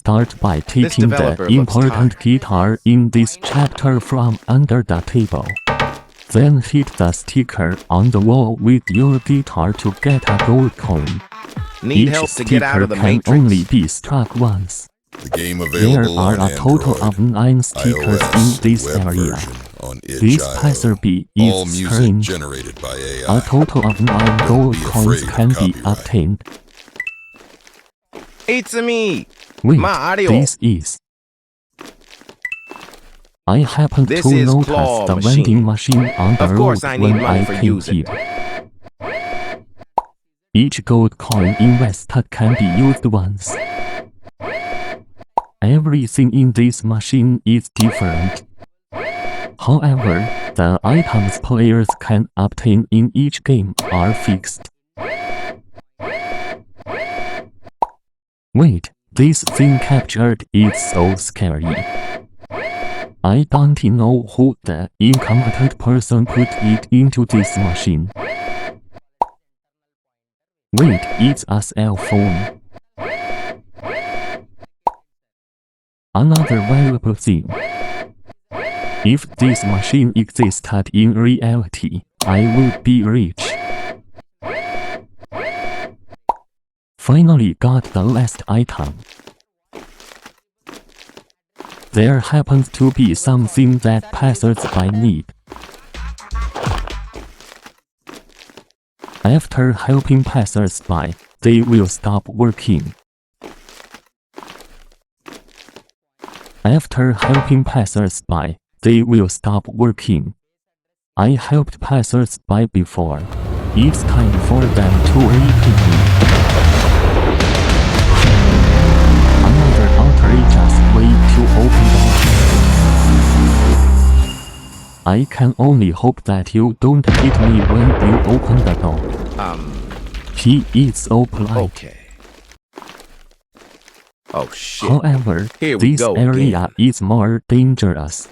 start by taking the developer looks important tired. guitar in this chapter from under the table. Then hit the sticker on the wall with your guitar to get a gold coin. Need Each help to get out sticker of the can matrix? only be struck once. The game There available are on a total Android, of 9 stickers iOS, in this and web area. version on This itch.io. passerby All is music strange. generated by AI. A total of 9 Don't gold be coins afraid of can be copyright. obtained. It's me. Wait, My audio. this is... I happened This to is notice claw the machine. vending machine on the Of course road I need when money I for came using here. Each gold coin invested can be used once. Everything in this machine is different. However, the items players can obtain in each game are fixed. Wait, this thing captured is so scary. I don't know who the incompetent person put it into this machine. Wait, it's a cell phone. Another valuable thing. If this machine existed in reality, I would be rich. Finally got the last item. There happens to be something that passers-by need. After helping passers-by, they will stop working. After helping passers-by, they will stop working. I helped passers-by before. It's time for them to repay me. Another outrageous way to open door. I can only hope that you don't hit me when you open the door. He is so polite. Okay. Oh shit. However, Here we this go area again. is more dangerous.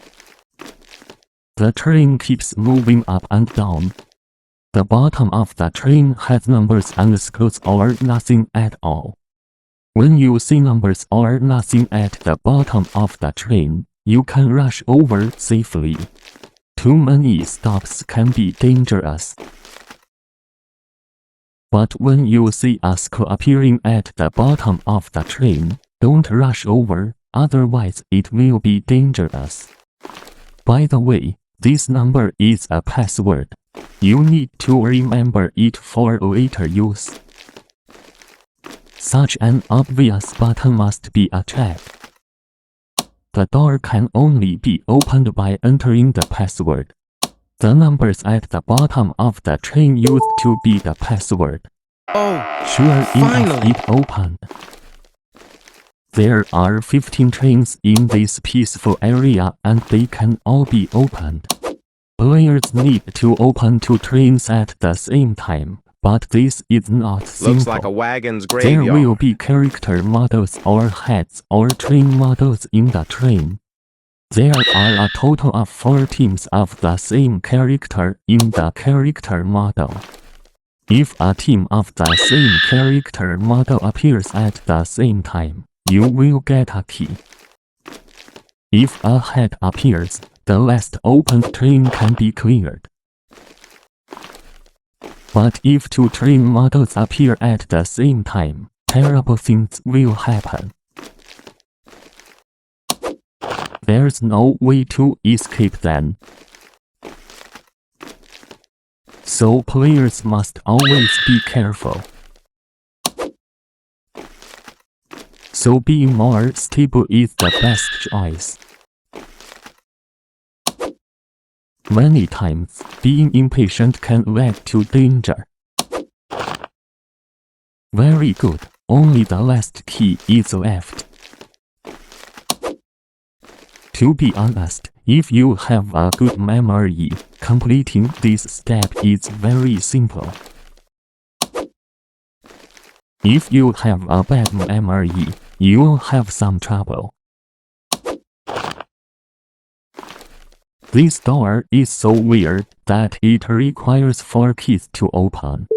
The train keeps moving up and down. The bottom of the train has numbers and screws or nothing at all. When you see numbers or nothing at the bottom of the train, you can rush over safely. Too many stops can be dangerous. But when you see a screw appearing at the bottom of the train, don't rush over, otherwise it will be dangerous. By the way, this number is a password. You need to remember it for later use. Such an obvious button must be a trap. The door can only be opened by entering the password. The numbers at the bottom of the train used to be the password. Oh, Sure finally. enough, it opened. There are 15 trains in this peaceful area and they can all be opened. Players need to open 2 trains at the same time, but this is not simple. looks like a wagon's There graveyard. will be character models or heads or train models in the train. There are a total of 4 teams of the same character in the character model. If a team of the same character model appears at the same time, you will get a key. If a head appears, the last opened train can be cleared. But if 2 train models appear at the same time, terrible things will happen. There's no way to escape them. So players must always be careful. So being more stable is the best choice. Many times, being impatient can lead to danger. Very good, only the last key is left. To be honest, if you have a good memory, completing this step is very simple. If you have a bad memory, you'll have some trouble. This door is so weird that it requires 4 keys to open.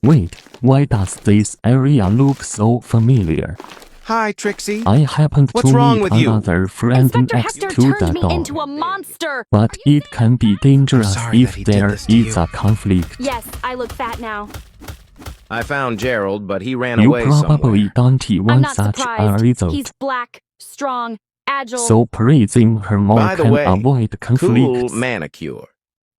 Wait, why does this area look so familiar? Hi, Trixie. I happened What's to wrong meet with you? another friend Inspector next Hector to the turned me door. into a monster. But it can be dangerous sorry if that he did there this to is you. a conflict. Yes, I look fat now. I found Gerald, but he ran You away probably somewhere. don't I'm want not such a surprised. result. He's black, strong, agile. So praising her more By the can way, avoid Cool conflicts. manicure.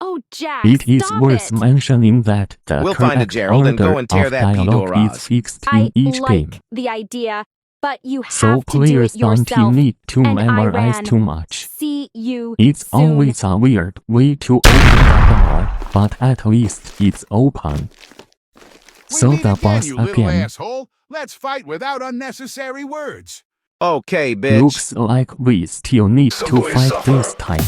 Oh, Jack, It is stop worth it. mentioning that the We'll find a correct Gerald and go order and tear of that dialogue P-Door is fixed in I each like game. the idea, but you have So to do players it don't yourself. need to And I memorize ran. too much. See you It's soon. always a weird way to open the door, but at least it's open. So we meet the again, boss you little again asshole. Let's fight without unnecessary words. Okay, bitch. looks like we still need to fight this time.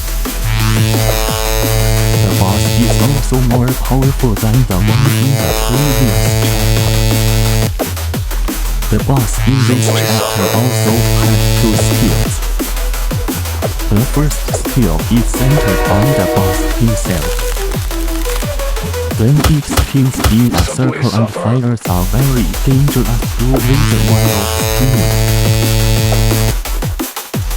The boss is also more powerful than the one in the previous chapter. The boss in this chapter also had two skills. The first skill is centered on the boss himself. Then it spins in a circle and fires a very dangerous blue laser while spinning.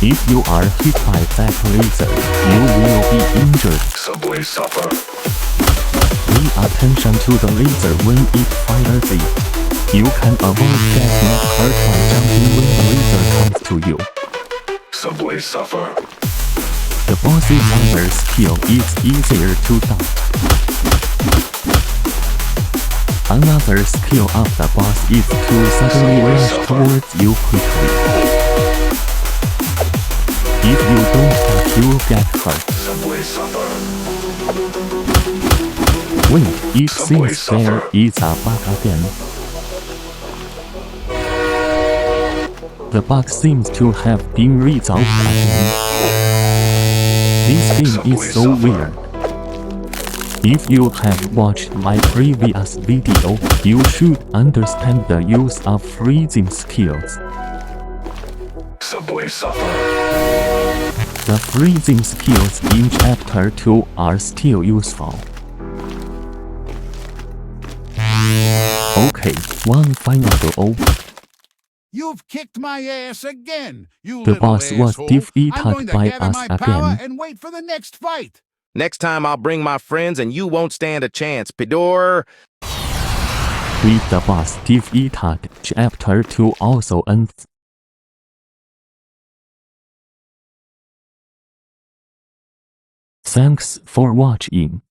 If you are hit by that laser, you will be injured. Subway Surfer. Pay attention to the laser when it fires it. You can avoid getting hurt by jumping when the laser comes to you. Subway Surfer. The boss's other skill is easier to dodge. Another skill of the boss is to suddenly rush towards you quickly. If you don't duck, you'll get hurt. Subway Surfer. Wait, it seems there is a bug again. The bug seems to have been resolved again. This game is so weird. If you have watched my previous video, you should understand the use of freezing skills. Subway Surfer. The freezing skills in Chapter 2 are still useful. Okay, one final go. You've kicked my ass again, you The little boss was asshole. defeated I'm going to by gather us my power again. and wait for the next fight. Next time I'll bring my friends and you won't stand a chance, P-Door. With the boss defeated, Chapter 2 also ends. Thanks for watching.